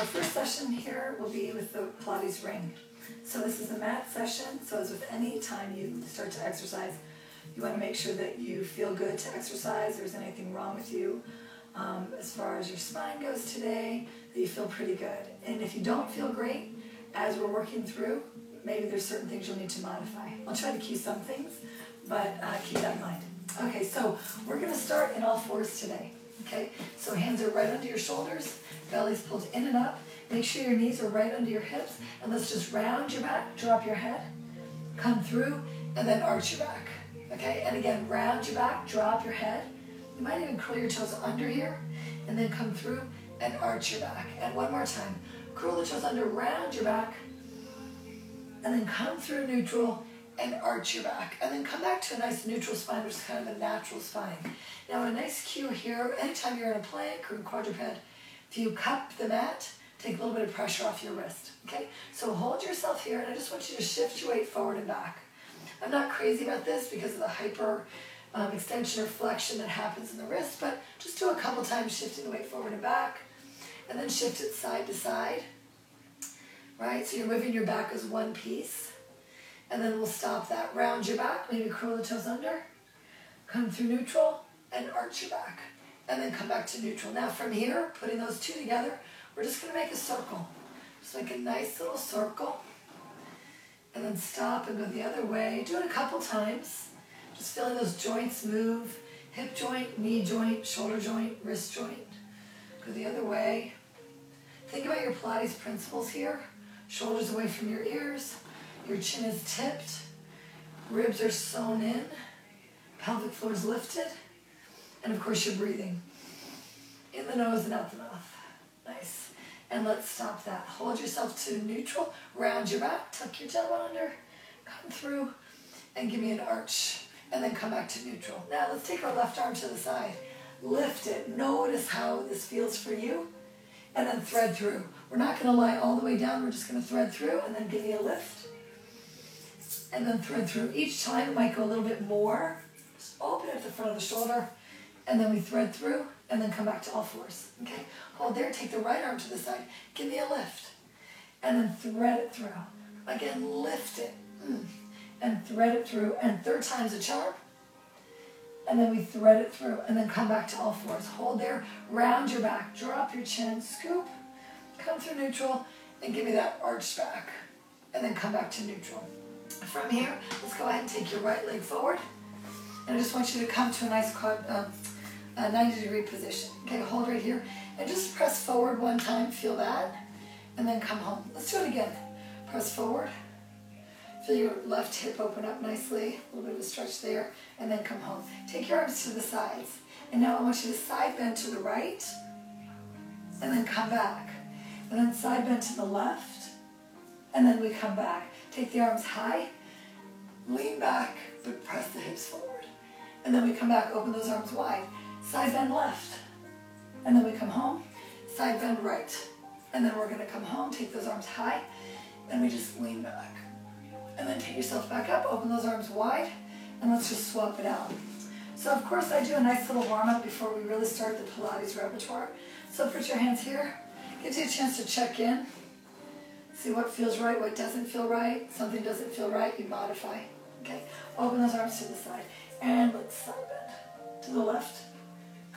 first session here will be with the Pilates ring. So this is a mat session, so as with any time you start to exercise, you want to make sure that you feel good to exercise, there's anything wrong with you. As far as your spine goes today, that you feel pretty good. And if you don't feel great, as we're working through, maybe there's certain things you'll need to modify. I'll try to cue some things, but keep that in mind. Okay, so we're going to start in all fours today. Okay, so hands are right under your shoulders, belly's pulled in and up. Make sure your knees are right under your hips, and let's just round your back, drop your head, come through, and then arch your back. Okay, and again, round your back, drop your head. You might even curl your toes under here, and then come through and arch your back. And one more time, curl the toes under, round your back, and then come through neutral and arch your back. And then come back to a nice neutral spine, which is kind of a natural spine. Now a nice cue here, anytime you're in a plank or in quadruped, if you cup the mat, take a little bit of pressure off your wrist. Okay, so hold yourself here, and I just want you to shift your weight forward and back. I'm not crazy about this because of the hyper extension or flexion that happens in the wrist, but just do a couple times shifting the weight forward and back, and then shift it side to side, right? So you're moving your back as one piece, and then we'll stop that. Round your back, maybe curl the toes under, come through neutral, and arch your back, and then come back to neutral. Now from here, putting those two together, we're just going to make a circle. Just make a nice little circle, and then stop and go the other way. Do it a couple times. Just feeling those joints move, hip joint, knee joint, shoulder joint, wrist joint. Go the other way. Think about your Pilates principles here. Shoulders away from your ears. Your chin is tipped. Ribs are sewn in. Pelvic floor is lifted. And of course you're breathing in the nose and out the mouth. Nice. And let's stop that. Hold yourself to neutral. Round your back. Tuck your tailbone under. Come through. And give me an arch. And then come back to neutral. Now let's take our left arm to the side. Lift it. Notice how this feels for you. And then thread through. We're not going to lie all the way down. We're just going to thread through and then give me a lift. And then thread through. Each time it might go a little bit more. Just open at the front of the shoulder. And then we thread through. And then come back to all fours. Okay? Hold there. Take the right arm to the side. Give me a lift. And then thread it through. Again, lift it. And thread it through, and third time's a charm, and then we thread it through, and then come back to all fours. Hold there, round your back, drop your chin, scoop, come through neutral, and give me that arch back, and then come back to neutral. From here, let's go ahead and take your right leg forward, and I just want you to come to a nice 90-degree position. Okay, hold right here, and just press forward one time, feel that, and then come home. Let's do it again. Press forward. Feel your left hip open up nicely, a little bit of a stretch there, and then come home. Take your arms to the sides. And now I want you to side bend to the right, and then come back. And then side bend to the left, and then we come back. Take the arms high, lean back, but press the hips forward. And then we come back, open those arms wide. Side bend left, and then we come home. Side bend right. And then we're gonna come home, take those arms high, and we just lean back. And then take yourself back up, open those arms wide, and let's just swap it out. So of course I do a nice little warm-up before we really start the Pilates repertoire. So put your hands here. Gives you a chance to check in. See what feels right, what doesn't feel right. Something doesn't feel right, you modify. Okay? Open those arms to the side. And let's side bend. To the left.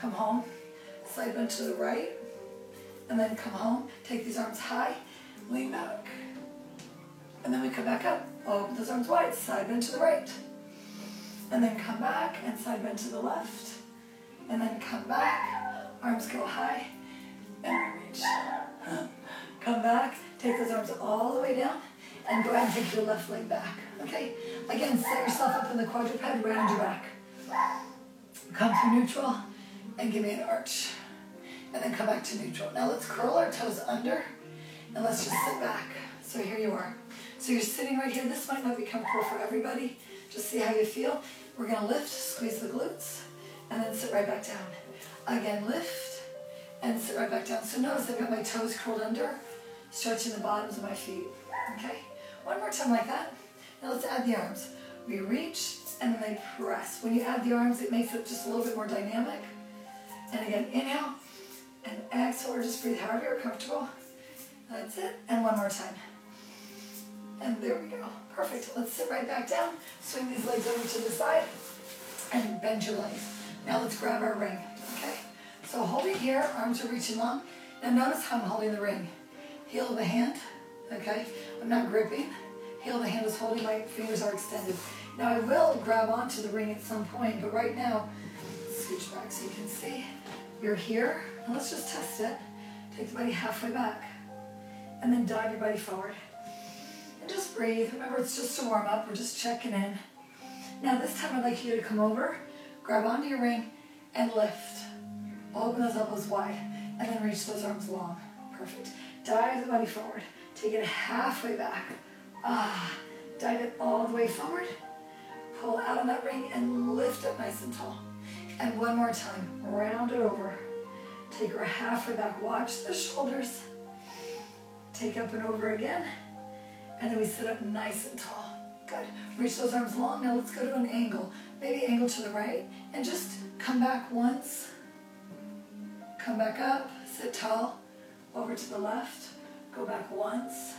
Come home. Side bend to the right. And then come home. Take these arms high. Lean back. And then we come back up. Open those arms wide, side bend to the right. And then come back and side bend to the left. And then come back, arms go high, and reach. Come back, take those arms all the way down, and go ahead and take your left leg back. Okay? Again, set yourself up in the quadruped, round your back. Come through neutral, and give me an arch. And then come back to neutral. Now let's curl our toes under, and let's just sit back. So here you are. So you're sitting right here. This might not be comfortable for everybody. Just see how you feel. We're going to lift, squeeze the glutes, and then sit right back down. Again, lift, and sit right back down. So notice I've got my toes curled under, stretching the bottoms of my feet. Okay? One more time like that. Now let's add the arms. We reach, and then they press. When you add the arms, it makes it just a little bit more dynamic. And again, inhale, and exhale, or just breathe however you're comfortable. That's it. And one more time. And there we go. Perfect. Let's sit right back down. Swing these legs over to the side and bend your legs. Now let's grab our ring. Okay? So hold it here. Arms are reaching long. Now notice how I'm holding the ring. Heel of the hand. Okay? I'm not gripping. Heel of the hand is holding. My fingers are extended. Now I will grab onto the ring at some point, but right now, scooch back so you can see. You're here. And let's just test it. Take the body halfway back. And then dive your body forward. And just breathe. Remember, it's just a warm up. We're just checking in. Now this time I'd like you to come over, grab onto your ring, and lift. Open those elbows wide. And then reach those arms long. Perfect. Dive the body forward. Take it halfway back. Dive it all the way forward. Pull out on that ring and lift up nice and tall. And one more time. Round it over. Take her halfway back. Watch the shoulders. Take up and over again. And then we sit up nice and tall. Good. Reach those arms long. Now let's go to an angle. Maybe angle to the right. And just come back once. Come back up. Sit tall. Over to the left. Go back once.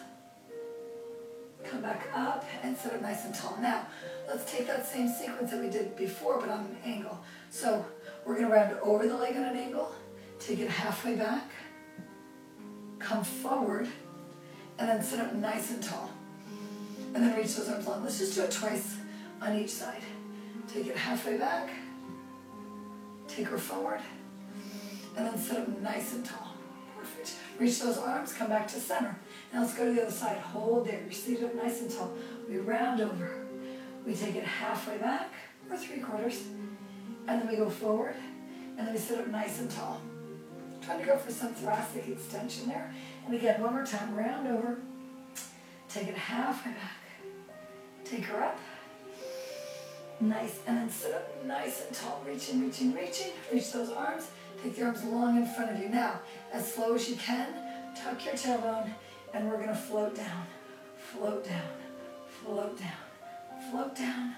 Come back up and sit up nice and tall. Now, let's take that same sequence that we did before, but on an angle. So we're going to round over the leg on an angle. Take it halfway back. Come forward. And then sit up nice and tall. And then reach those arms long. Let's just do it twice on each side. Take it halfway back. Take her forward. And then sit up nice and tall. Perfect. Reach those arms, come back to center. Now let's go to the other side. Hold there. You're seated up nice and tall. We round over. We take it halfway back, or 3/4. And then we go forward. And then we sit up nice and tall. Trying to go for some thoracic extension there. And again, one more time. Round over. Take it halfway back. Take her up. Nice. And then sit up nice and tall. Reaching, reaching, reaching. Reach those arms. Take the arms long in front of you. Now, as slow as you can, tuck your tailbone, and we're going to float down. Float down. Float down. Float down.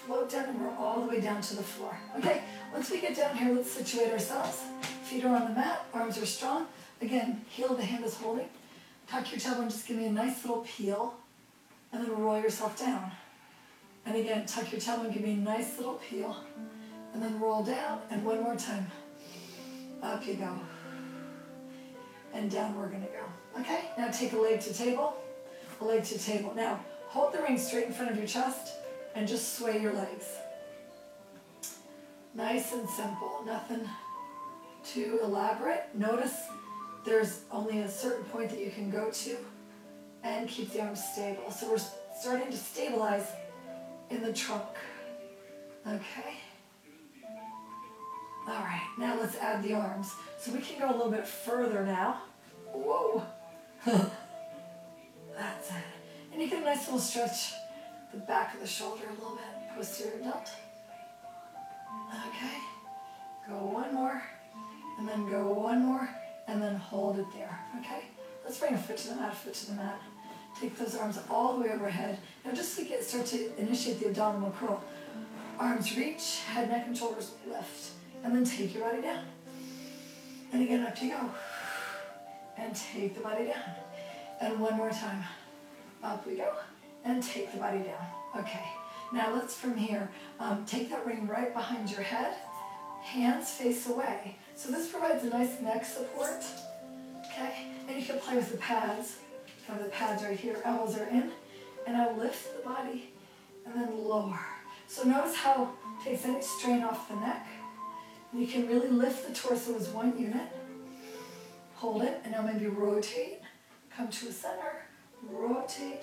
Float down, and we're all the way down to the floor. Okay, once we get down here, let's situate ourselves. Feet are on the mat. Arms are strong. Again, heel of the hand is holding. Tuck your tailbone. Just give me a nice little peel, and then roll yourself down. And again, tuck your tailbone. Give me a nice little peel, and then roll down. And one more time. Up you go. And down we're going to go. Okay? Now take a leg to table. A leg to table. Now, hold the ring straight in front of your chest and just sway your legs. Nice and simple. Nothing too elaborate. Notice there's only a certain point that you can go to and keep the arms stable. So we're starting to stabilize in the trunk. Okay? All right, now let's add the arms. So we can go a little bit further now. Whoa. That's it. And you get a nice little stretch the back of the shoulder a little bit, posterior delt. Okay. Go one more, and then go one more, and then hold it there. Okay? Let's bring a foot to the mat, foot to the mat. Take those arms all the way overhead. Now just to start to initiate the abdominal curl. Arms reach, head, neck, and shoulders lift. And then take your body down. And again, up you go. And take the body down. And one more time. Up we go. And take the body down. Okay. Now let's from here, take that ring right behind your head. Hands face away. So this provides a nice neck support. Okay. And you can play with the pads. Have the pads right here. Elbows are in. And I lift the body. And then lower. So notice how it takes any strain off the neck. You can really lift the torso as one unit. Hold it, and now maybe rotate. Come to a center, rotate,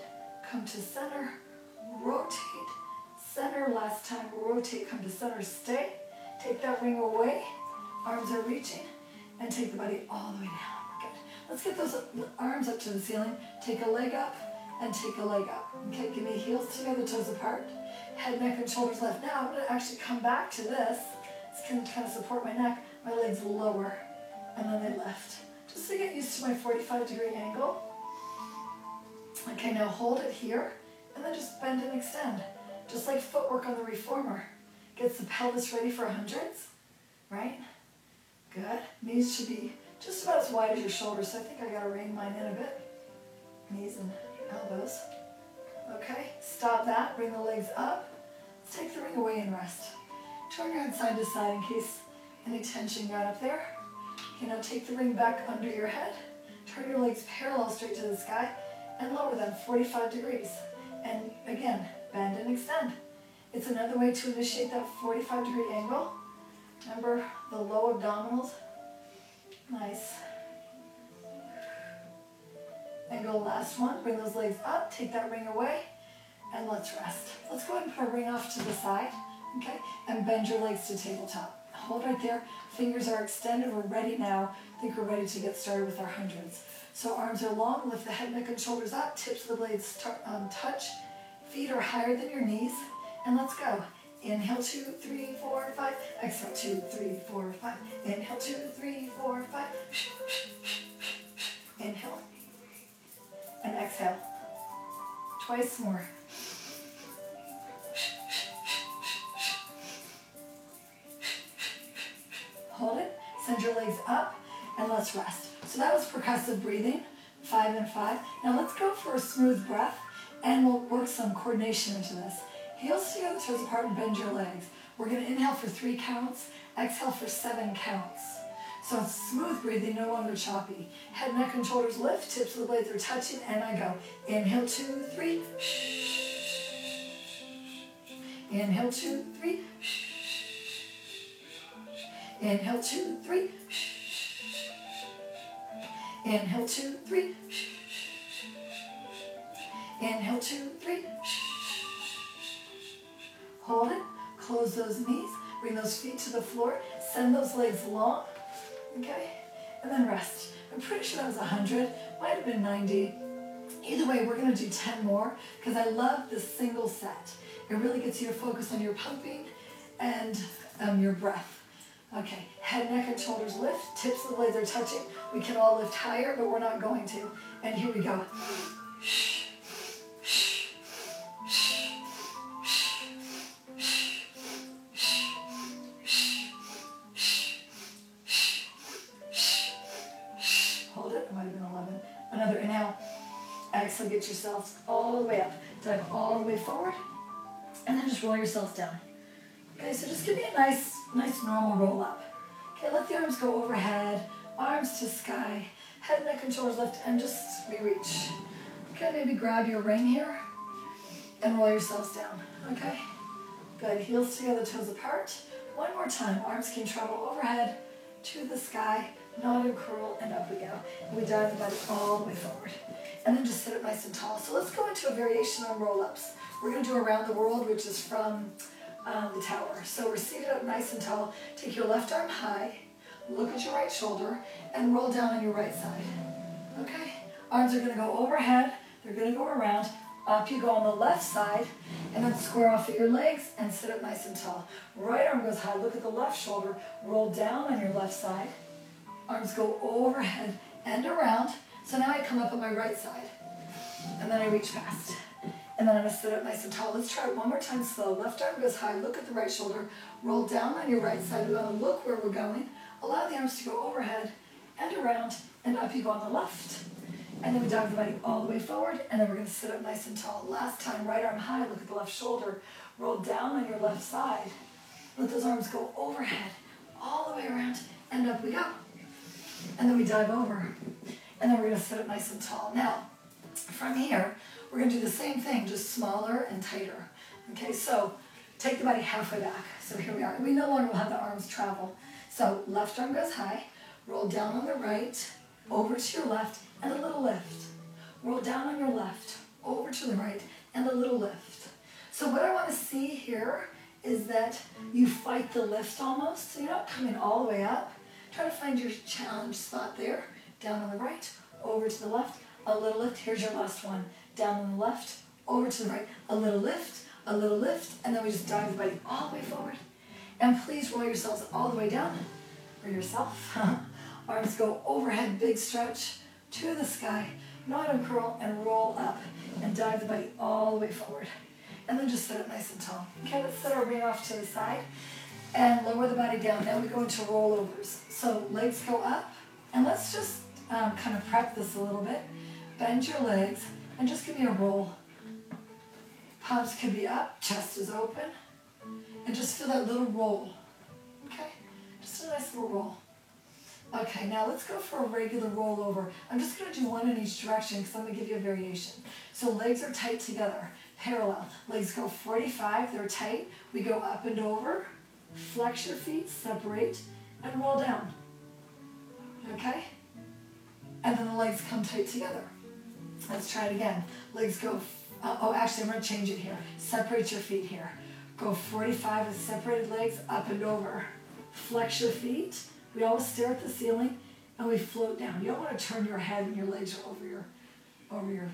come to center, rotate, center. Last time, rotate, come to center, stay. Take that ring away. Arms are reaching, and take the body all the way down. Good. Let's get those arms up to the ceiling. Take a leg up, and take a leg up. Okay, give me heels together, toes apart. Head, neck, and shoulders left. Now I'm going to actually come back to this. It's going to kind of support my neck. My legs lower, and then they lift. Just to get used to my 45-degree angle. Okay, now hold it here, and then just bend and extend. Just like footwork on the reformer. Gets the pelvis ready for hundreds, right? Good. Knees should be just about as wide as your shoulders, so I think I got to rein mine in a bit. knees and elbows. Okay, stop that, bring the legs up. Let's take the ring away and rest. Turn your head side to side in case any tension got up there. Okay, now take the ring back under your head. Turn your legs parallel straight to the sky and lower them 45 degrees. And again, bend and extend. It's another way to initiate that 45-degree angle. Remember the low abdominals. Nice. And go last one. Bring those legs up. Take that ring away. And let's rest. Let's go ahead and put a ring off to the side. Okay? And bend your legs to tabletop. Hold right there. Fingers are extended. We're ready now. I think we're ready to get started with our hundreds. So arms are long. Lift the head, neck, and shoulders up. Tips of the blades touch. Feet are higher than your knees. And let's go. Inhale, 2, 3, 4, 5. Exhale, 2, 3, 4, 5. Inhale, 2, 3, 4, 5. Inhale. And exhale. Twice more. Hold it. Send your legs up. And let's rest. So that was percussive breathing. 5 and 5. Now let's go for a smooth breath. And we'll work some coordination into this. Heels together, toes apart, and bend your legs. We're going to inhale for 3 counts, exhale for 7 counts. So it's smooth breathing, no longer choppy. Head, neck, and shoulders lift, tips of the blades are touching, and I go. Inhale, 2, 3. Inhale, 2, 3. Inhale, 2, 3. Inhale, 2, 3. Inhale, 2, 3. Hold it. Close those knees. Bring those feet to the floor. Send those legs long. Okay? And then rest. I'm pretty sure that was 100. Might have been 90. Either way, we're going to do 10 more because I love this single set. It really gets you to focus on your pumping and your breath. Okay. Head, neck, and shoulders lift. Tips of the blades are touching. We can all lift higher, but we're not going to. And here we go. Another inhale. Exhale, get yourselves all the way up. Dive all the way forward. And then just roll yourselves down. Okay, so just give me a nice normal roll up. Okay, let the arms go overhead. Arms to sky. Head, neck, and shoulders lift. And just reach. Okay, maybe grab your ring here. And roll yourselves down. Okay? Good. Heels together, toes apart. One more time. Arms can travel overhead to the sky. Nod and curl, and up we go. And we dive the body all the way forward. And then just sit up nice and tall. So let's go into a variation on roll-ups. We're going to do around the world, which is from the tower. So we're seated up nice and tall. Take your left arm high, look at your right shoulder, and roll down on your right side. Okay? Arms are going to go overhead. They're going to go around. Up you go on the left side, and then square off at your legs and sit up nice and tall. Right arm goes high. Look at the left shoulder. Roll down on your left side. Arms go overhead and around. So now I come up on my right side. And then I reach past. And then I'm going to sit up nice and tall. Let's try it one more time slow. Left arm goes high. Look at the right shoulder. Roll down on your right side. We're going to look where we're going. Allow the arms to go overhead and around. And up you go on the left. And then we dive the body all the way forward. And then we're going to sit up nice and tall. Last time, right arm high. Look at the left shoulder. Roll down on your left side. Let those arms go overhead. All the way around. And up we go. And then we dive over. And then we're going to sit up nice and tall. Now, from here, we're going to do the same thing, just smaller and tighter. Okay, so take the body halfway back. So here we are. We no longer will have the arms travel. So left arm goes high. Roll down on the right, over to your left, and a little lift. Roll down on your left, over to the right, and a little lift. So what I want to see here is that you fight the lift almost. So you're not coming all the way up. Try to find your challenge spot there. Down on the right, over to the left, a little lift. Here's your last one. Down on the left, over to the right, a little lift, and then we just dive the body all the way forward. And please roll yourselves all the way down, or yourself. Arms go overhead, big stretch, to the sky, nod and curl, and roll up, and dive the body all the way forward. And then just sit up nice and tall. Okay, let's set our ring off to the side. And lower the body down. Now we go into rollovers. So legs go up. And let's just kind of prep this a little bit. Bend your legs and just give me a roll. Palms can be up, chest is open, and just feel that little roll. Okay? Just a nice little roll. Okay, now let's go for a regular rollover. I'm just going to do one in each direction because I'm going to give you a variation. So legs are tight together, parallel. Legs go 45, they're tight. We go up and over, flex your feet, separate, and roll down. Okay? And then the legs come tight together. Let's try it again. Legs go, actually I'm going to change it here. Separate your feet here. Go 45 with separated legs, up and over. Flex your feet. We always stare at the ceiling and we float down. You don't want to turn your head when your legs are over your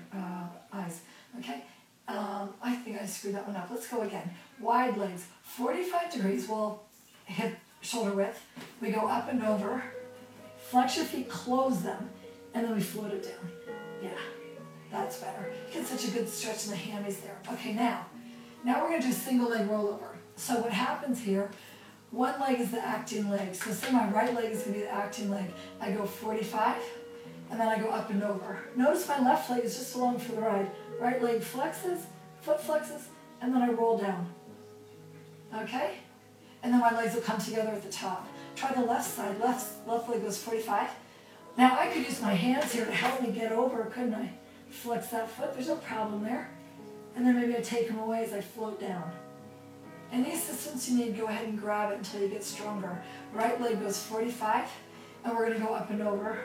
eyes. Okay? I think I screwed that one up. Let's go again. Wide legs, 45 degrees. Well, hip, shoulder width. We go up and over. Flex your feet, close them, and then we float it down. Yeah, that's better. Get such a good stretch in the hammies there. Okay, now we're going to do single leg rollover. So what happens here, one leg is the acting leg. So say my right leg is going to be the acting leg. I go 45, and then I go up and over. Notice my left leg is just along for the ride. Right leg flexes, foot flexes, and then I roll down. Okay? And then my legs will come together at the top. Try the left side. Left leg goes 45. Now I could use my hands here to help me get over, couldn't I? Flex that foot. There's no problem there. And then maybe I take them away as I float down. Any assistance you need, go ahead and grab it until you get stronger. Right leg goes 45, and we're going to go up and over.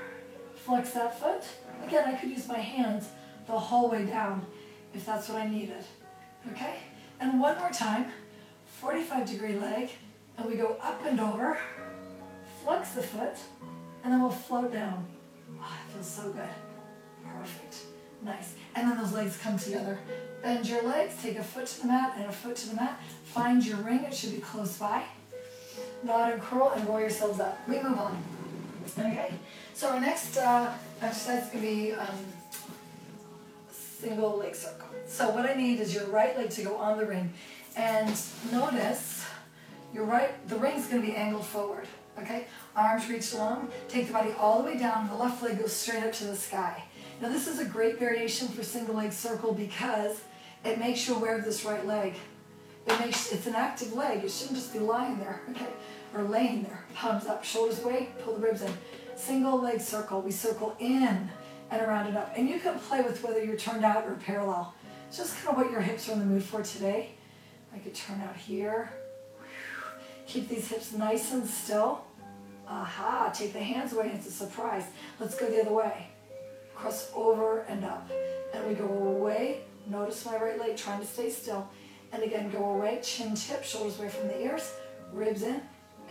Flex that foot. Again, I could use my hands the whole way down if that's what I needed. Okay? And one more time. 45-degree leg, and we go up and over. Flex the foot, and then we'll float down. Oh, it feels so good. Perfect. Nice. And then those legs come together. Bend your legs, take a foot to the mat and a foot to the mat. Find your ring, it should be close by. Nod and curl and roll yourselves up. We move on. Okay? So our next exercise is going to be single leg circle. So what I need is your right leg to go on the ring. And notice the ring's going to be angled forward. Okay? Arms reach long. Take the body all the way down. The left leg goes straight up to the sky. Now this is a great variation for single leg circle because it makes you aware of this right leg. It's an active leg. It shouldn't just be lying there, okay? Or laying there. Palms up, shoulders away, pull the ribs in. Single leg circle. We circle in and around and up. And you can play with whether you're turned out or parallel. It's just kind of what your hips are in the mood for today. I could turn out here. Keep these hips nice and still. Aha, take the hands away, it's a surprise. Let's go the other way. Cross over and up. And we go away. Notice my right leg trying to stay still. And again, go away, chin tip, shoulders away from the ears, ribs in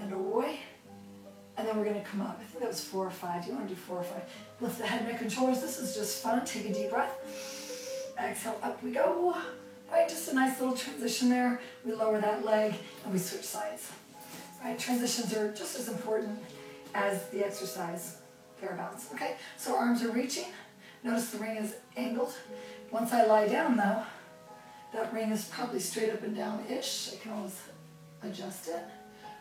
and away. And then we're going to come up. I think that was 4 or 5. You want to do 4 or 5. Lift the head, neck, and shoulders. This is just fun. Take a deep breath. Exhale, up we go. All right, just a nice little transition there. We lower that leg and we switch sides. All right, transitions are just as important as the exercise. Fair balance. Okay, so arms are reaching. Notice the ring is angled. Once I lie down though, that ring is probably straight up and down-ish. I can always adjust it.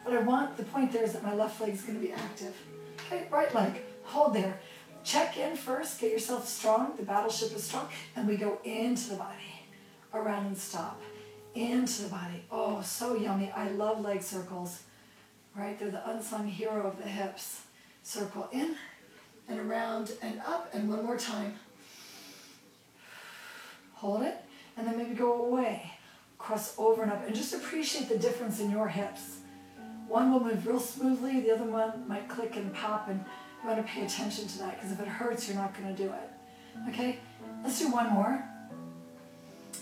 But the point there is that my left leg is going to be active. Okay, right leg, hold there. Check in first, get yourself strong. The battleship is strong. And we go into the body, around and stop. Into the body. Oh, so yummy. I love leg circles. Right, they're the unsung hero of the hips. Circle in and around and up, and one more time. Hold it, and then maybe go away. Cross over and up, and just appreciate the difference in your hips. One will move real smoothly, the other one might click and pop, and you want to pay attention to that, because if it hurts, you're not going to do it. Okay, let's do one more,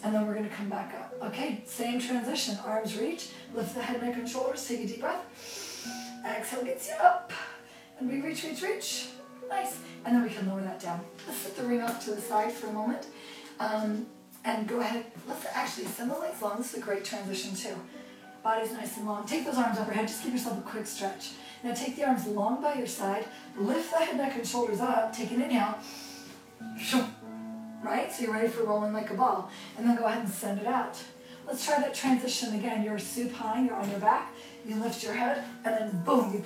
and then we're going to come back up. Okay, same transition, arms reach, lift the head, neck, and shoulders, take a deep breath. Exhale gets you up, and we reach, reach, reach. Nice, and then we can lower that down. Let's set the ring off to the side for a moment, and go ahead, actually send the legs long. This is a great transition too. Body's nice and long. Take those arms overhead, just give yourself a quick stretch. Now take the arms long by your side, lift the head, neck, and shoulders up, take an inhale, right? So you're ready for rolling like a ball, and then go ahead and send it out. Let's try that transition again. You're supine, you're on your back, you lift your head, and then boom, you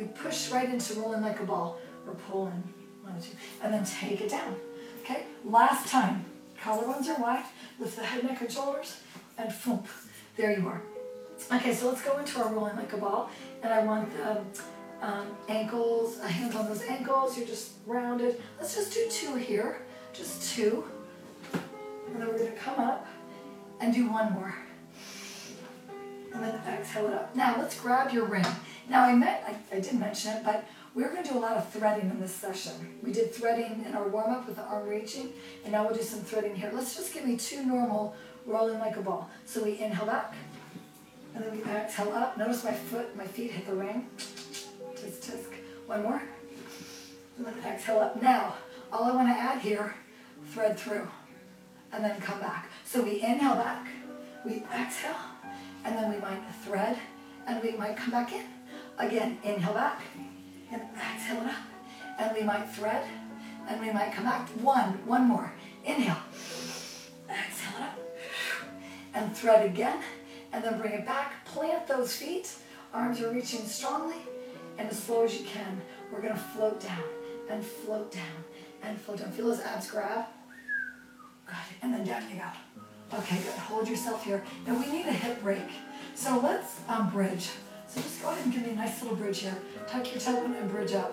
push right into rolling like a ball, or pulling, 1, 2, and then take it down. Okay, last time. Collarbones are wide. Lift the head, neck, and shoulders, and thump. There you are. Okay, so let's go into our rolling like a ball. And I want the ankles, hands on those ankles. You're just rounded. Let's just do 2 here. Just 2. And then we're going to come up and do 1 more. And then exhale it up. Now let's grab your ring. Now I did mention it, but we're going to do a lot of threading in this session. We did threading in our warm-up with the arm reaching, and now we'll do some threading here. Let's just give me 2 normal rolling like a ball. So we inhale back, and then we exhale up. Notice my feet hit the ring. Tisk, tisk. 1 more. And then exhale up. Now, all I want to add here, thread through, and then come back. So we inhale back, we exhale, and then we might thread, and we might come back in. Again, inhale back, and exhale it up, and we might thread, and we might come back. One more. Inhale, exhale it up, and thread again, and then bring it back. Plant those feet. Arms are reaching strongly, and as slow as you can, we're going to float down, and float down, and float down. Feel those abs grab. Good, and then down you go. Okay, good. Hold yourself here. Now we need a hip break, so let's bridge. So just go ahead and give me a nice little bridge here. Tuck your tailbone and bridge up.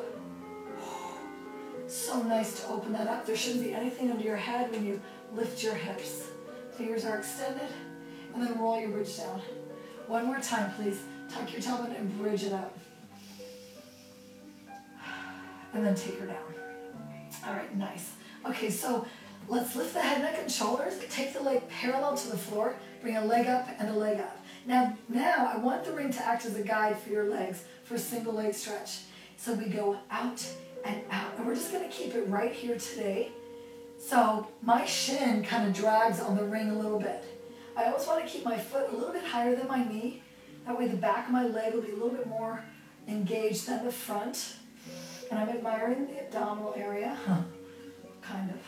So nice to open that up. There shouldn't be anything under your head when you lift your hips. Fingers are extended, and then roll your bridge down. 1 more time, please. Tuck your tailbone and bridge it up. And then take her down. All right, nice. Okay, so let's lift the head, neck, and shoulders. Take the leg parallel to the floor. Bring a leg up and a leg up. Now I want the ring to act as a guide for your legs for a single leg stretch. So we go out and out. And we're just going to keep it right here today. So my shin kind of drags on the ring a little bit. I always want to keep my foot a little bit higher than my knee. That way the back of my leg will be a little bit more engaged than the front. And I'm admiring the abdominal area. Kind of.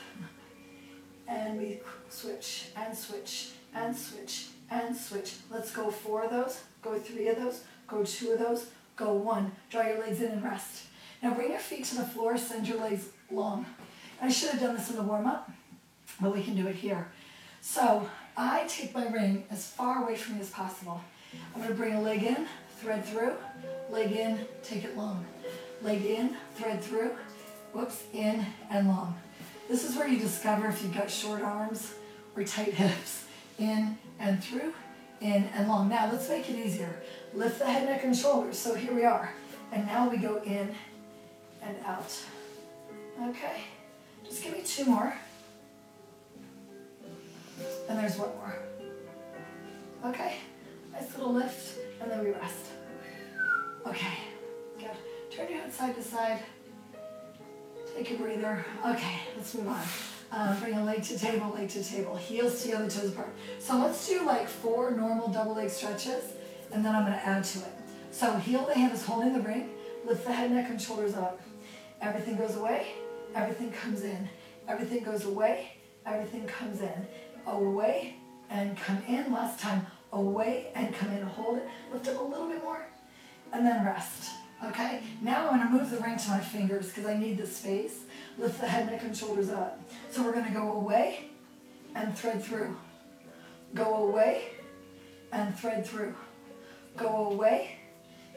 And we switch and switch and switch and switch. Let's go 4 of those, go 3 of those, go 2 of those, go 1. Draw your legs in and rest. Now bring your feet to the floor, send your legs long. I should have done this in the warm-up, but we can do it here. So I take my ring as far away from me as possible. I'm going to bring a leg in, thread through, leg in, take it long. Leg in, thread through, whoops, in and long. This is where you discover if you've got short arms or tight hips. In and through, in and long. Now let's make it easier. Lift the head, neck, and shoulders. So here we are. And now we go in and out. Okay? Just give me 2 more. And there's 1 more. Okay? Nice little lift, and then we rest. Okay, good. Turn your head side to side. Take a breather. Okay, let's move on. Bring a leg to table, heels together, toes apart. So let's do like 4 normal double leg stretches, and then I'm going to add to it. So heel to hand is holding the ring. Lift the head, neck, and shoulders up. Everything goes away. Everything comes in. Everything goes away. Everything comes in. Away and come in. Last time. Away and come in. Hold it. Lift up a little bit more. And then rest. Okay? Now I'm going to move the ring to my fingers because I need the space. Lift the head, neck, and shoulders up. So we're going to go away and thread through. Go away and thread through. Go away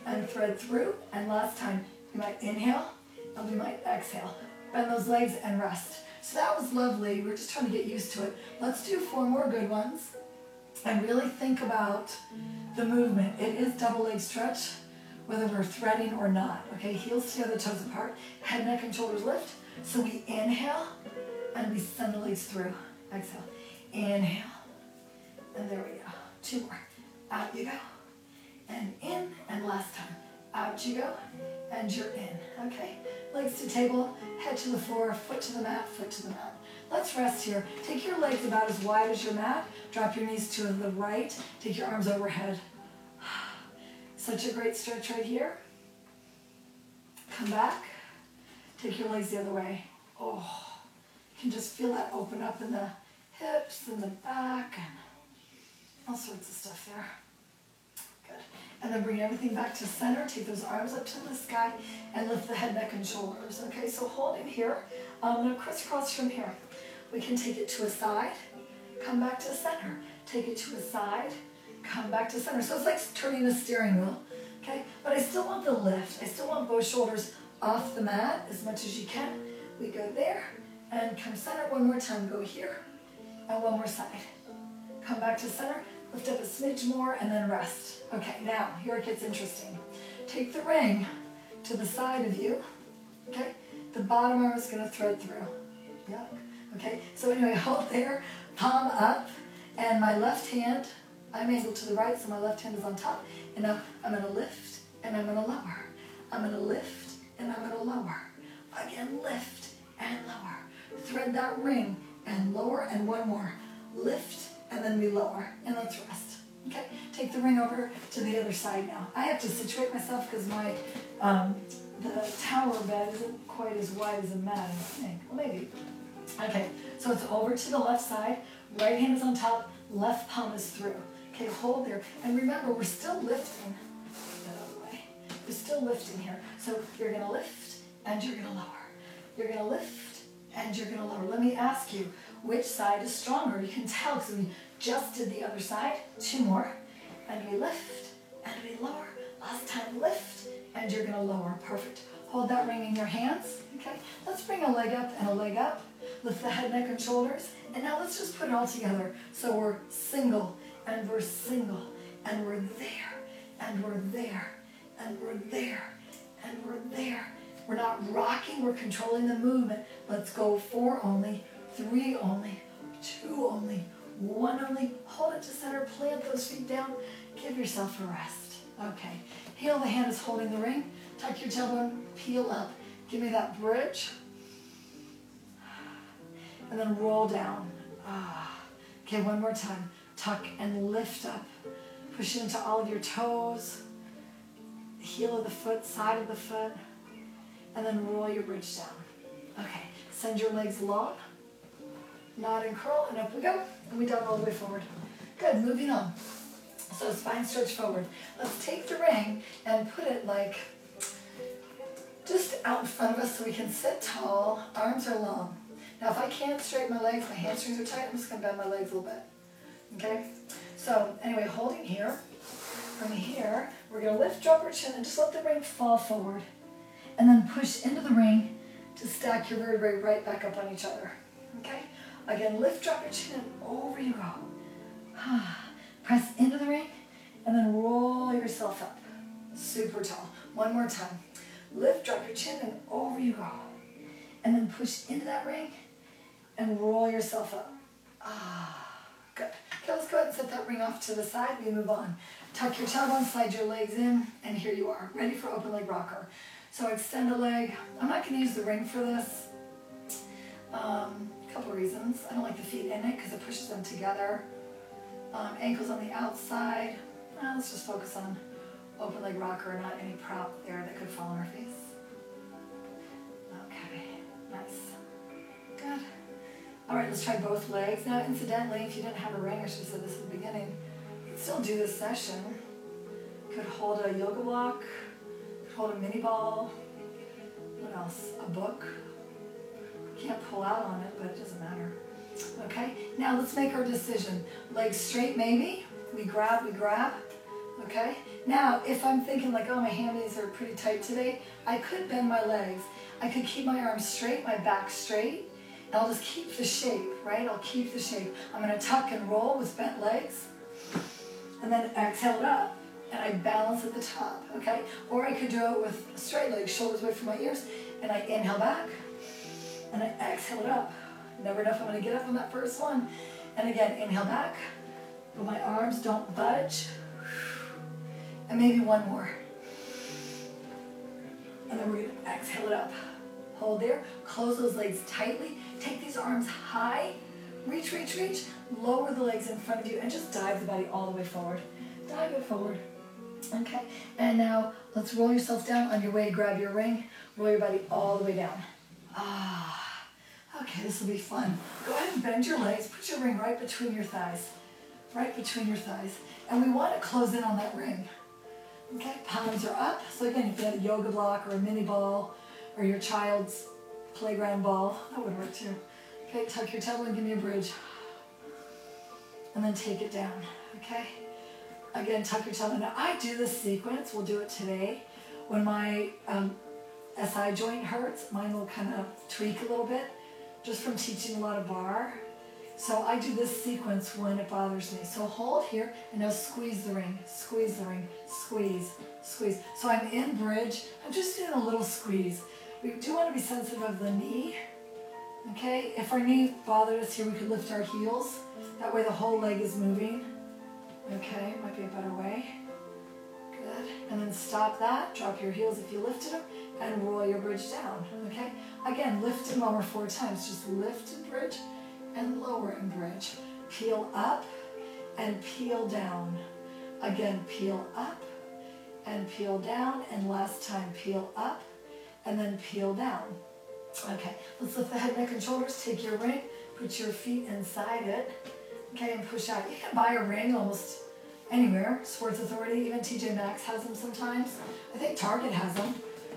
and thread through. And last time, we might inhale and we might exhale. Bend those legs and rest. So that was lovely. We're just trying to get used to it. Let's do 4 more good ones. And really think about the movement. It is double leg stretch, whether we're threading or not. Okay, heels together, toes apart. Head, neck, and shoulders lift. So we inhale and we send the legs through. Exhale. Inhale. And there we go. 2 more. Out you go. And in. And last time. Out you go. And you're in. Okay? Legs to table, head to the floor, foot to the mat, foot to the mat. Let's rest here. Take your legs about as wide as your mat. Drop your knees to the right. Take your arms overhead. Such a great stretch right here. Come back. Take your legs the other way. Oh, you can just feel that open up in the hips and the back and all sorts of stuff there. Good. And then bring everything back to center. Take those arms up to the sky and lift the head, neck, and shoulders. Okay, so hold in here. I'm going to crisscross from here. We can take it to a side, come back to the center. Take it to a side, come back to center. So it's like turning a steering wheel, okay? But I still want the lift. I still want both shoulders off the mat as much as you can. We go there and come center. One more time, go here and one more side. Come back to center, lift up a smidge more and then rest. Okay, now here it gets interesting. Take the ring to the side of you, okay? The bottom arm is gonna thread through. Yuck. Okay, so anyway, hold there, palm up, and my left hand, I'm angled to the right, so my left hand is on top, and now I'm gonna lift, and I'm gonna lower. I'm gonna lift, and I'm gonna lower. Again, lift and lower. Thread that ring, and lower, and one more. Lift, and then we lower, and let's rest. Okay, take the ring over to the other side now. I have to situate myself because my, the tower bed isn't quite as wide as a mat, I think. Well, maybe. Okay, so it's over to the left side, right hand is on top, left palm is through. Okay, hold there. And remember, we're still lifting. Get out of the way. We're still lifting here. So you're gonna lift and you're gonna lower. You're gonna lift and you're gonna lower. Let me ask you, which side is stronger? You can tell because we just did the other side. Two more. And we lift and we lower. Last time, lift and you're gonna lower. Perfect. Hold that ring in your hands. Okay, let's bring a leg up and a leg up. Lift the head, neck, and shoulders. And now let's just put it all together. So we're single, and we're single, and we're there, and we're there, and we're there, and we're there. We're not rocking, we're controlling the movement. Let's go 4 only, 3 only, 2 only, 1 only. Hold it to center, plant those feet down. Give yourself a rest. Okay, heel the hand is holding the ring. Tuck your tailbone, peel up. Give me that bridge. And then roll down. Okay, one more time. Tuck and lift up. Push into all of your toes. Heel of the foot, side of the foot. And then roll your bridge down. Okay, send your legs long. Nod and curl, and up we go. And we down all the way forward. Good, moving on. So spine stretch forward. Let's take the ring and put it like just out in front of us so we can sit tall. Arms are long. Now if I can't straighten my legs, my hamstrings are tight, I'm just going to bend my legs a little bit. Okay? So anyway, holding here, from here, we're going to lift, drop our chin, and just let the ring fall forward. And then push into the ring to stack your vertebrae right back up on each other. Okay? Again, lift, drop your chin, and over you go. Press into the ring, and then roll yourself up. Super tall. One more time. Lift, drop your chin, and over you go. And then push into that ring, and roll yourself up. Good. Okay, let's go ahead and set that ring off to the side. We move on. Tuck your tailbone, slide your legs in, and here you are, ready for open leg rocker. So extend a leg. I'm not going to use the ring for this. A couple of reasons. I don't like the feet in it because it pushes them together. Ankles on the outside. Let's just focus on open leg rocker, not any prop there that could fall on our face. Okay, nice. Good. All right, let's try both legs. Now, incidentally, if you didn't have a ring, I should have said this at the beginning, you can still do this session. You could hold a yoga block, you could hold a mini ball. What else? A book. You can't pull out on it, but it doesn't matter. Okay, now let's make our decision. Legs straight, maybe. We grab. Okay, now if I'm thinking like, oh, my hammies are pretty tight today, I could bend my legs. I could keep my arms straight, my back straight, and I'll just keep the shape, right? I'll keep the shape. I'm gonna tuck and roll with bent legs, and then exhale it up, and I balance at the top, okay? Or I could do it with straight legs, shoulders away from my ears, and I inhale back, and I exhale it up. Never know if I'm gonna get up on that first one. And again, inhale back, but my arms don't budge. And maybe one more. And then we're gonna exhale it up. Hold there, close those legs tightly. Take these arms high, reach, lower the legs in front of you, and just dive the body all the way forward. Dive it forward. Okay, and now let's roll yourself down. On your way, grab your ring, roll your body all the way down. Okay, this will be fun. Go ahead and bend your legs, put your ring right between your thighs. Right between your thighs. And we want to close in on that ring. Okay, palms are up. So again, if you had a yoga block or a mini ball or your child's playground ball, that would work too. Okay, tuck your tailbone, give me a bridge. And then take it down, okay? Again, tuck your tailbone. Now, I do this sequence, we'll do it today. When my SI joint hurts, mine will kind of tweak a little bit, just from teaching a lot of bar. So I do this sequence when it bothers me. So hold here, and now squeeze the ring, squeeze the ring, squeeze, squeeze. So I'm in bridge, I'm just doing a little squeeze. We do want to be sensitive of the knee, okay? If our knee bothered us here, we could lift our heels. That way the whole leg is moving. Okay, might be a better way. Good. And then stop that, drop your heels if you lifted them, and roll your bridge down, okay? Again, lift and lower 4 times. Just lift and bridge, and lower and bridge. Peel up and peel down. Again, peel up and peel down, and last time peel up and then peel down. Okay, let's lift the head, neck, and shoulders. Take your ring, put your feet inside it, okay, and push out. You can buy a ring almost anywhere. Sports Authority, even TJ Maxx has them sometimes. I think Target has them.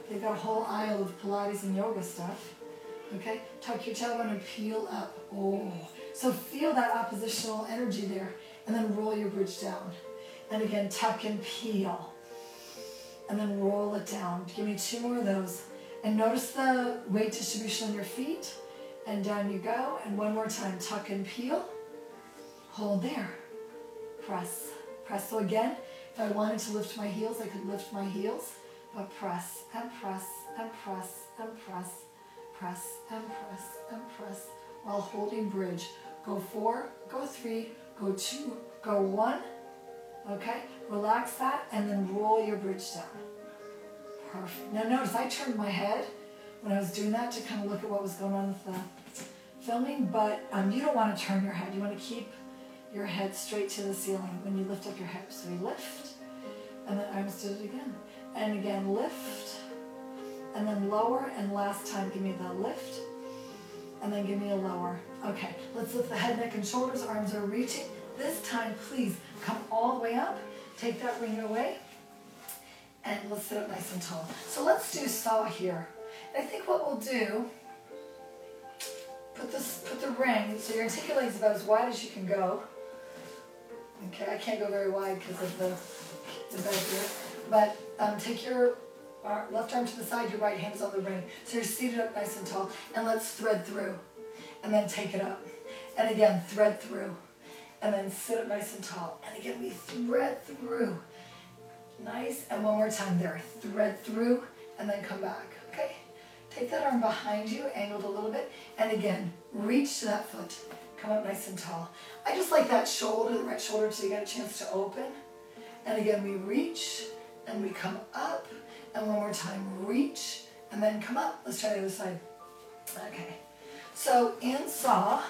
They've got a whole aisle of Pilates and yoga stuff. Okay, tuck your tailbone and peel up. Oh, so feel that oppositional energy there, and then roll your bridge down. And again, tuck and peel, and then roll it down. Give me 2 more of those. And notice the weight distribution on your feet, and down you go. And one more time, tuck and peel, hold there, press, press. So again, if I wanted to lift my heels, I could lift my heels, but press and press and press and press, press and press and press, while holding bridge. Go 4, go 3, go 2, go 1, okay? Relax that, and then roll your bridge down. Perfect. Now notice I turned my head when I was doing that to kind of look at what was going on with the filming, but you don't want to turn your head. You want to keep your head straight to the ceiling when you lift up your hips. So you lift, and then arms do it again. And again, lift, and then lower, and last time give me the lift, and then give me a lower. Okay, let's lift the head, neck, and shoulders. Arms are reaching. This time, please come all the way up. Take that ring away. And let's sit up nice and tall. So let's do saw here. And I think what we'll do, put the ring, so you're going to take your legs about as wide as you can go. Okay, I can't go very wide because of the bed here. But take your left arm to the side, your right hand is on the ring. So you're seated up nice and tall. And let's thread through. And then take it up. And again, thread through. And then sit up nice and tall. And again, we thread through. Nice, and one more time there. Thread through, and then come back, okay? Take that arm behind you, angled a little bit, and again, reach to that foot. Come up nice and tall. I just like that shoulder, the right shoulder, so you get a chance to open. And again, we reach, and we come up, and one more time, reach, and then come up. Let's try the other side. Okay, so in saw,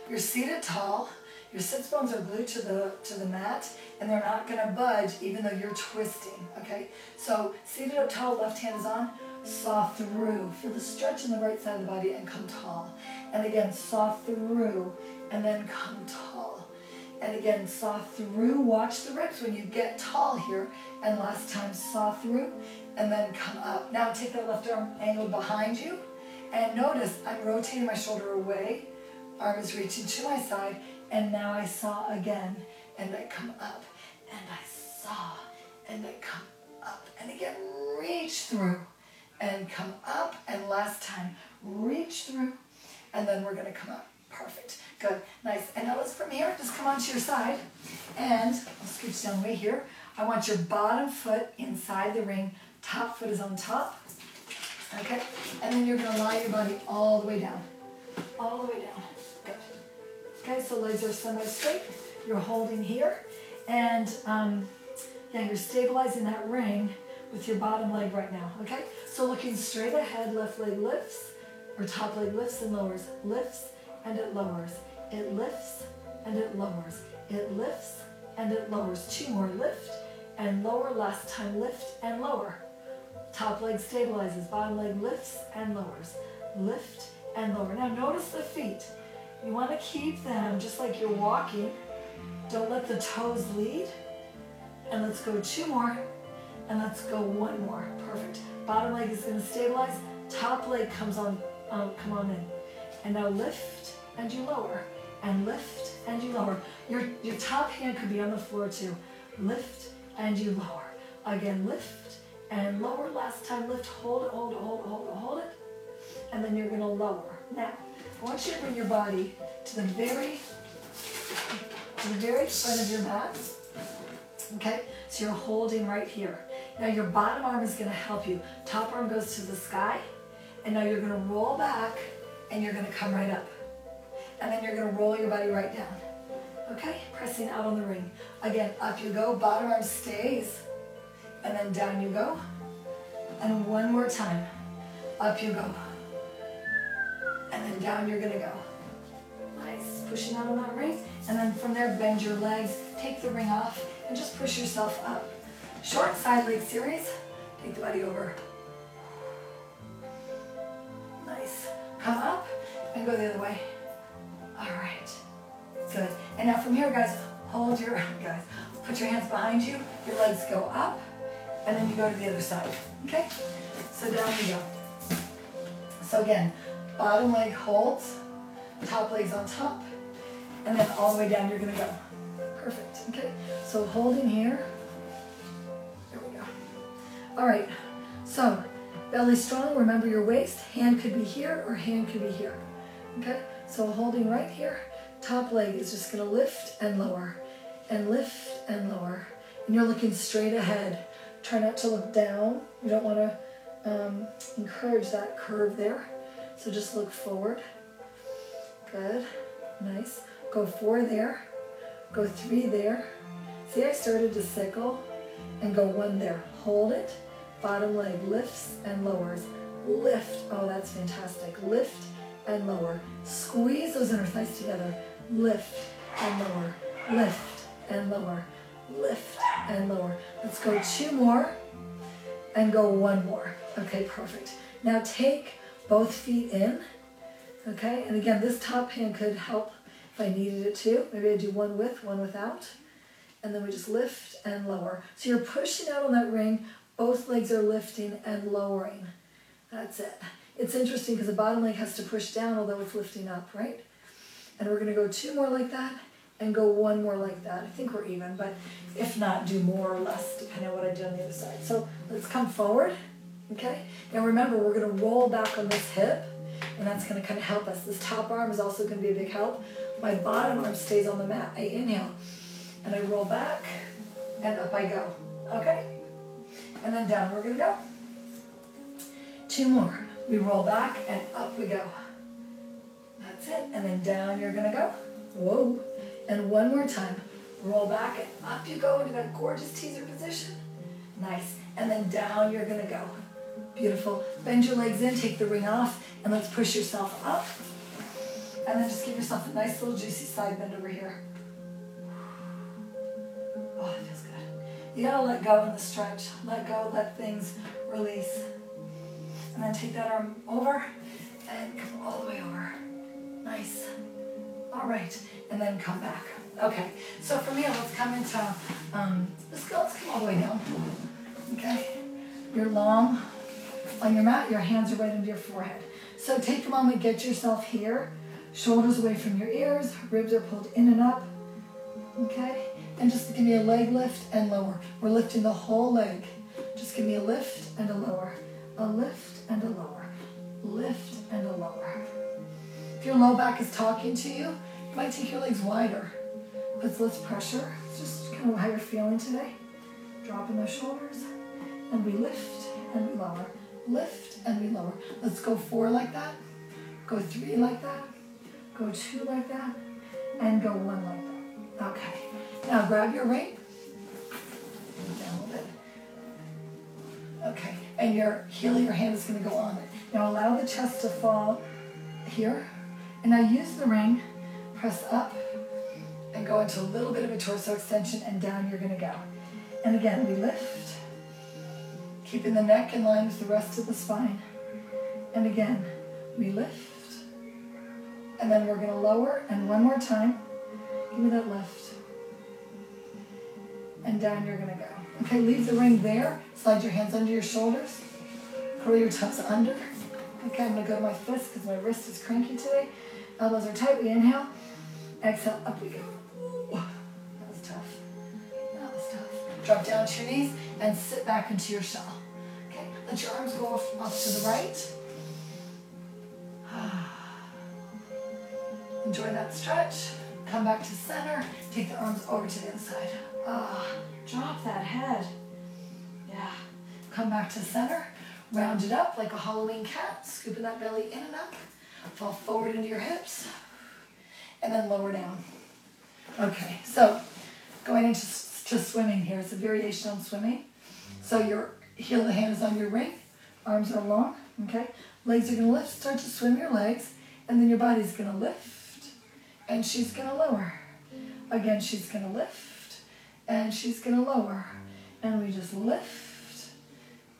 you're seated tall, your sits bones are glued to the mat, and they're not going to budge even though you're twisting, okay? So seated up tall, left hand is on, saw through. Feel the stretch in the right side of the body and come tall. And again, saw through, and then come tall. And again, saw through, watch the ribs when you get tall here. And last time, saw through, and then come up. Now take that left arm angled behind you, and notice I'm rotating my shoulder away, arm is reaching to my side, and now I saw again, and I come up, and I saw, and I come up, and again, reach through, and come up, and last time, reach through, and then we're gonna come up. Perfect, good, nice. And now let's from here, just come onto your side, and I'll scooch down way here. I want your bottom foot inside the ring, top foot is on top, okay? And then you're gonna lie your body all the way down, all the way down. Good. Okay, so legs are semi-straight. You're holding here, and yeah, you're stabilizing that ring with your bottom leg right now, okay? So looking straight ahead, left leg lifts, or top leg lifts and lowers. Lifts, and it lowers. It lifts, and it lowers. It lifts, and it lowers. 2 more, lift, and lower. Last time, lift, and lower. Top leg stabilizes, bottom leg lifts and lowers. Lift and lower. Now notice the feet. You want to keep them just like you're walking. Don't let the toes lead. And let's go 2 more. And let's go 1 more. Perfect. Bottom leg is going to stabilize. Top leg comes on, come on in. And now lift and you lower, and lift and you lower. Your top hand could be on the floor too. Lift and you lower. Again, lift and lower. Last time, lift, hold it, hold it, hold it, hold it, hold it. And then you're gonna lower. Now, I want you to bring your body to the very front of your mat. Okay, so you're holding right here. Now your bottom arm is gonna help you. Top arm goes to the sky, and now you're gonna roll back, and you're gonna come right up. And then you're gonna roll your body right down. Okay, pressing out on the ring. Again, up you go, bottom arm stays, and then down you go. And one more time, up you go. And then down you're gonna go. Nice, pushing out on that ring. And then from there, bend your legs, take the ring off, and just push yourself up. Short side leg series, take the body over. Nice, come up and go the other way. All right, good. And now from here, guys, put your hands behind you, your legs go up, and then you go to the other side, okay? So down you go. So again, bottom leg holds, top leg's on top, and then all the way down you're gonna go. Perfect, okay? So holding here, there we go. All right, so belly strong, remember your waist, hand could be here or hand could be here, okay? So holding right here, top leg is just gonna lift and lower, and lift and lower. And you're looking straight ahead. Try not to look down. You don't wanna encourage that curve there. So just look forward. Good, nice. Go 4 there, go 3 there. See, I started to sickle and go 1 there. Hold it, bottom leg lifts and lowers. Lift, oh that's fantastic. Lift and lower. Squeeze those inner thighs together. Lift and lower, lift and lower, lift and lower. Let's go 2 more and go 1 more. Okay, perfect. Now take both feet in, okay? And again, this top hand could help if I needed it to. Maybe I do 1 with, 1 without. And then we just lift and lower. So you're pushing out on that ring, both legs are lifting and lowering. That's it. It's interesting because the bottom leg has to push down, although it's lifting up, right? And we're gonna go 2 more like that and go 1 more like that. I think we're even, but if not, do more or less, depending on what I do on the other side. So let's come forward, okay? Now remember, we're gonna roll back on this hip, and that's gonna kind of help us. This top arm is also gonna be a big help. My bottom arm stays on the mat. I inhale, and I roll back, and up I go, okay? And then down we're gonna go. 2 more. We roll back, and up we go. That's it, and then down you're gonna go. Whoa, and 1 more time. Roll back, and up you go into that gorgeous teaser position. Nice, and then down you're gonna go. Beautiful. Bend your legs in, take the ring off, and let's push yourself up. And then just give yourself a nice little juicy side bend over here. Oh, it feels good. You gotta let go in the stretch. Let go, let things release. And then take that arm over and come all the way over. Nice. All right, and then come back. Okay, so from here, let's come into, let's come all the way down. Okay, you're long on your mat, your hands are right under your forehead. So take a moment, get yourself here, shoulders away from your ears, ribs are pulled in and up, okay? And just give me a leg lift and lower. We're lifting the whole leg. Just give me a lift and a lower. A lift and a lower. Lift and a lower. If your low back is talking to you, you might take your legs wider. Puts less pressure. It's just kind of how you're feeling today. Dropping those shoulders. And we lift and we lower. Lift and we lower. Let's go 4 like that. Go 3 like that. Go 2 like that. And go 1 like that. Okay. Now grab your ring. Down a little bit. Okay. And your heel of your hand is going to go on it. Now allow the chest to fall here. And now use the ring. Press up. And go into a little bit of a torso extension. And down you're going to go. And again, we lift. Keeping the neck in line with the rest of the spine. And again, we lift. And then we're going to lower. And 1 more time. Give me that lift. And down you're going to go. Okay, leave the ring there. Slide your hands under your shoulders. Curl your toes under. Okay, I'm going to go to my fist because my wrist is cranky today. Elbows are tight, we inhale. Exhale, up we go. That was tough. That was tough. Drop down to your knees and sit back into your shell. Okay, let your arms go off to the right. Enjoy that stretch. Come back to center. Take the arms over to the other side. Drop that head. Yeah. Come back to center. Round it up like a Halloween cat. Scooping that belly in and up. Fall forward into your hips. And then lower down. Okay, so going into just swimming here. It's a variation on swimming. So your heel of the hand is on your ring. Arms are long. Okay. Legs are going to lift. Start to swim your legs. And then your body's going to lift. And she's going to lower. Again, she's going to lift. And she's going to lower. And we just lift.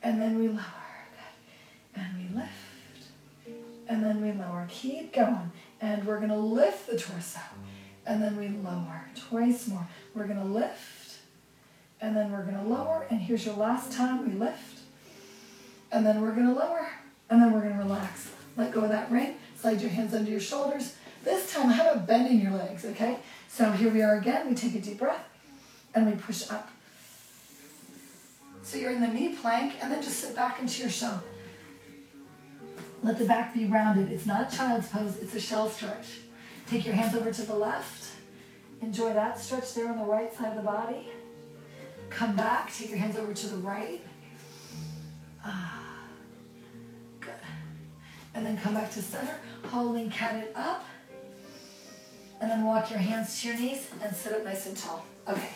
And then we lower. Good. And we lift. And then we lower. Keep going. And we're going to lift the torso. And then we lower. Twice more. We're going to lift. And then we're going to lower. And here's your last time. We lift. And then we're going to lower. And then we're going to relax. Let go of that ring. Slide your hands under your shoulders. This time, how about bending your legs, okay? So here we are again. We take a deep breath, and we push up. So you're in the knee plank, and then just sit back into your shell. Let the back be rounded. It's not a child's pose. It's a shell stretch. Take your hands over to the left. Enjoy that stretch there on the right side of the body. Come back. Take your hands over to the right. Good. And then come back to center. Holding cat it up. And then walk your hands to your knees and sit up nice and tall. Okay,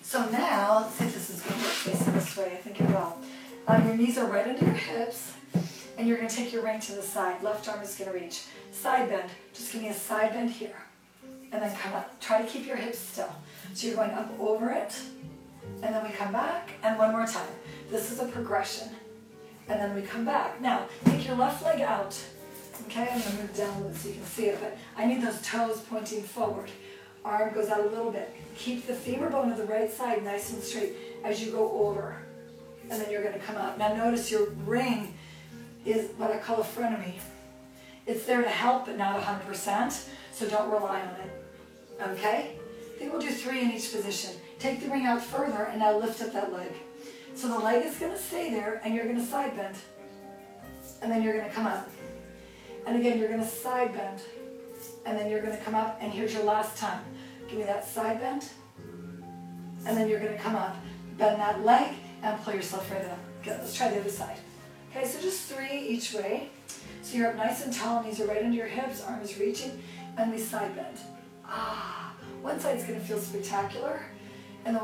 so now, let's see if this is going to work facing this way. I think it will. Your knees are right under your hips, and you're going to take your ring to the side. Left arm is going to reach. Side bend. Just give me a side bend here. And then come up. Try to keep your hips still. So you're going up over it, and then we come back, and one more time. This is a progression. And then we come back. Now, take your left leg out. Okay, I'm going to move down a little bit so you can see it, but I need those toes pointing forward. Arm goes out a little bit. Keep the femur bone of the right side nice and straight as you go over. And then you're going to come up. Now notice your ring is what I call a frenemy. It's there to help, but not 100%, so don't rely on it. Okay? I think we'll do 3 in each position. Take the ring out further, and now lift up that leg. So the leg is going to stay there, and you're going to side bend. And then you're going to come up. And again, you're going to side bend. And then you're going to come up, and here's your last time. Give me that side bend. And then you're going to come up. Bend that leg, and pull yourself right up. Good, let's try the other side. Okay, so just 3 each way. So you're up nice and tall, knees are right under your hips, arm is reaching, and we side bend. One side's going to feel spectacular, and the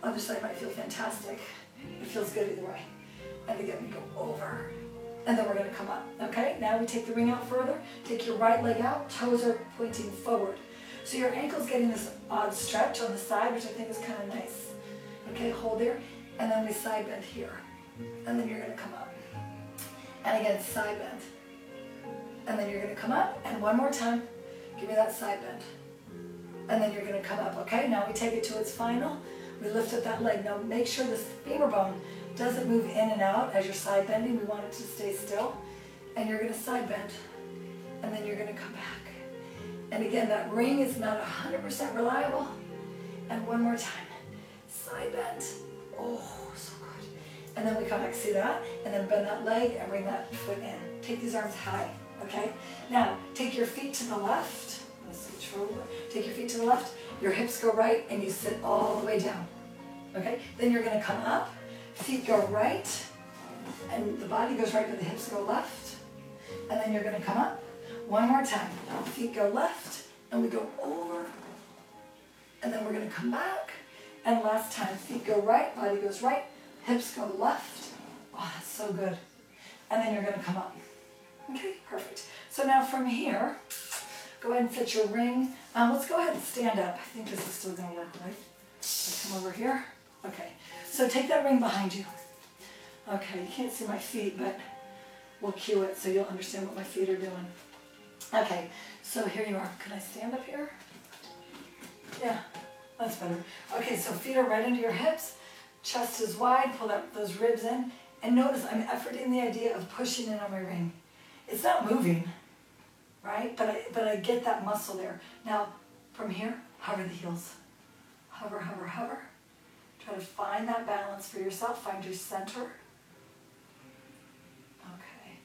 other side might feel fantastic. It feels good either way. And again, we go over. And then we're going to come up, okay? Now we take the ring out further. Take your right leg out. Toes are pointing forward. So your ankle's getting this odd stretch on the side, which I think is kind of nice. Okay, hold there. And then we side bend here. And then you're going to come up. And again, side bend. And then you're going to come up. And one more time. Give me that side bend. And then you're going to come up, okay? Now we take it to its final. We lift up that leg. Now make sure this femur bone doesn't move in and out as you're side bending. We want it to stay still. And you're going to side bend. And then you're going to come back. And again, that ring is not 100% reliable. And one more time. Side bend. Oh, so good. And then we come back. See that? And then bend that leg and bring that foot in. Take these arms high. Okay? Now, take your feet to the left. Let's switch forward. Take your feet to the left. Your hips go right and you sit all the way down. Okay? Then you're going to come up. Feet go right, and the body goes right, but the hips go left. And then you're going to come up. One more time. Feet go left, and we go over. And then we're going to come back. And last time, feet go right, body goes right, hips go left. Oh, that's so good. And then you're going to come up. Okay, perfect. So now from here, go ahead and fit your ring. Let's go ahead and stand up. I think this is still going to work, right? So come over here. Okay, so take that ring behind you. Okay, you can't see my feet, but we'll cue it so you'll understand what my feet are doing. Okay, so here you are. Can I stand up here? Yeah, that's better. Okay, so feet are right under your hips. Chest is wide. Pull those ribs in. And notice I'm efforting the idea of pushing in on my ring. It's not moving, right? But I get that muscle there. Now, from here, hover the heels. Hover, hover, hover. Try to find that balance for yourself. Find your center. Okay.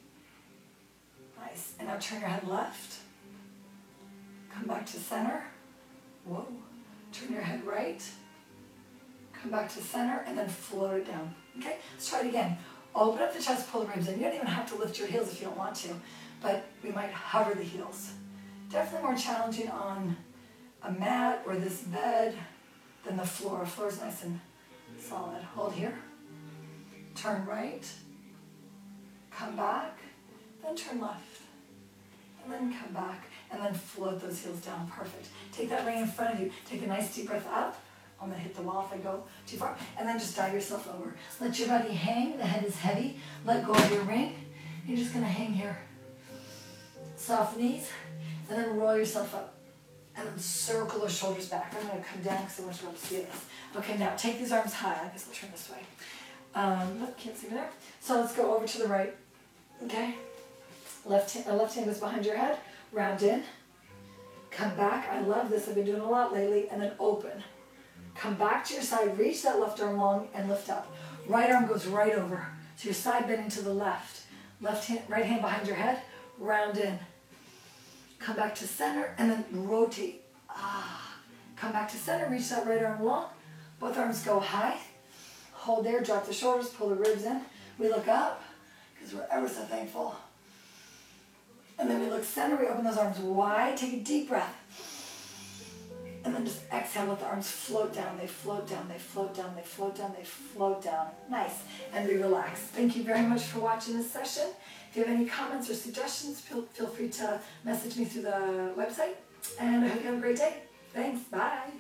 Nice. And now turn your head left. Come back to center. Whoa. Turn your head right. Come back to center and then float it down. Okay? Let's try it again. Open up the chest, pull the ribs in. You don't even have to lift your heels if you don't want to, but we might hover the heels. Definitely more challenging on a mat or this bed than the floor. Floor is nice and solid. Hold here. Turn right. Come back. Then turn left. And then come back. And then float those heels down. Perfect. Take that ring in front of you. Take a nice deep breath up. I'm going to hit the wall if I go too far. And then just dive yourself over. Let your body hang. The head is heavy. Let go of your ring. You're just going to hang here. Soft knees. And then roll yourself up. And then circle those shoulders back. I'm going to come down because I want you to see this. Okay, now take these arms high. I guess I'll turn this way. Can't see me there. So let's go over to the right. Okay? Left hand goes behind your head. Round in. Come back. I love this. I've been doing a lot lately. And then open. Come back to your side. Reach that left arm long and lift up. Right arm goes right over. So your side bending to the left. Right hand behind your head. Round in. Come back to center and then rotate. Come back to center. Reach that right arm long. Both arms go high. Hold there. Drop the shoulders. Pull the ribs in. We look up because we're ever so thankful. And then we look center. We open those arms wide. Take a deep breath. And then just exhale, let the arms float down. They float down, they float down, they float down, they float down. Nice. And we relax. Thank you very much for watching this session. If you have any comments or suggestions, feel free to message me through the website. And I hope you have a great day. Thanks. Bye.